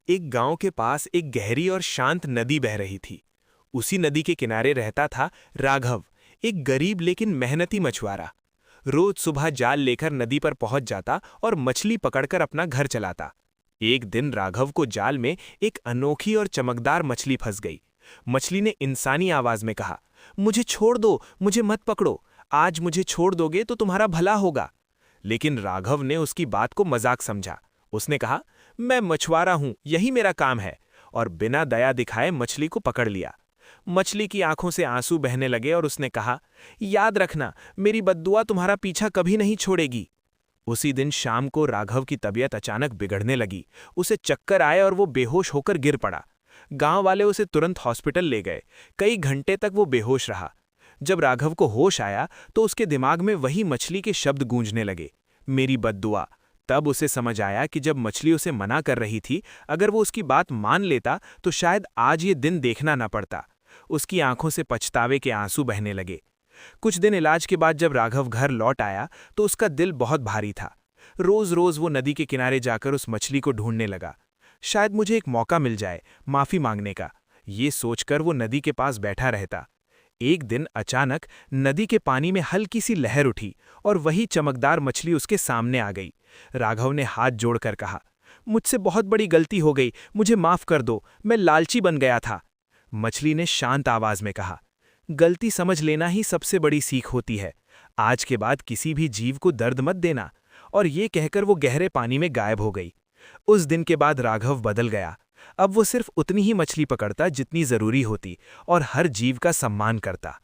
एक गांव के पास एक गहरी और शांत नदी बह रही थी। उसी नदी के किनारे रहता था राघव, एक गरीब लेकिन मेहनती मछुआरा। रोज सुबह जाल लेकर नदी पर पहुंच जाता और मछली पकड़कर अपना घर चलाता। एक दिन राघव को जाल में एक अनोखी और चमकदार मछली फंस गई। मछली ने इंसानी आवाज में कहा, मुझे छोड़ दो, मुझे मत पकड़ो, आज मुझे छोड़ दोगे तो तुम्हारा भला होगा। लेकिन राघव ने उसकी बात को मजाक समझा। उसने कहा, मैं मछुआरा हूं, यही मेरा काम है, और बिना दया दिखाए मछली को पकड़ लिया। मछली की आंखों से आंसू बहने लगे और उसने कहा, याद रखना, मेरी बद्दुआ तुम्हारा पीछा कभी नहीं छोड़ेगी। उसी दिन शाम को राघव की तबीयत अचानक बिगड़ने लगी। उसे चक्कर आए और वो बेहोश होकर गिर पड़ा। गांव वाले उसे तुरंत हॉस्पिटल ले गए। कई घंटे तक वो बेहोश रहा। जब राघव को होश आया तो उसके दिमाग में वही मछली के शब्द गूंजने लगे, मेरी बद्दुआ। तब उसे समझ आया कि जब मछली उसे मना कर रही थी, अगर वो उसकी बात मान लेता तो शायद आज ये दिन देखना न पड़ता। उसकी आंखों से पछतावे के आंसू बहने लगे। कुछ दिन इलाज के बाद जब राघव घर लौट आया तो उसका दिल बहुत भारी था। रोज रोज वो नदी के किनारे जाकर उस मछली को ढूंढने लगा। शायद मुझे एक मौका मिल जाए माफी मांगने का, ये सोचकर वो नदी के पास बैठा रहता। एक दिन अचानक नदी के पानी में हल्की सी लहर उठी और वही चमकदार मछली उसके सामने आ गई। राघव ने हाथ जोड़कर कहा, मुझसे बहुत बड़ी गलती हो गई, मुझे माफ कर दो, मैं लालची बन गया था। मछली ने शांत आवाज में कहा, गलती समझ लेना ही सबसे बड़ी सीख होती है। आज के बाद किसी भी जीव को दर्द मत देना। और ये कहकर वो गहरे पानी में गायब हो गई। उस दिन के बाद राघव बदल गया। अब वो सिर्फ उतनी ही मछली पकड़ता जितनी जरूरी होती और हर जीव का सम्मान करता।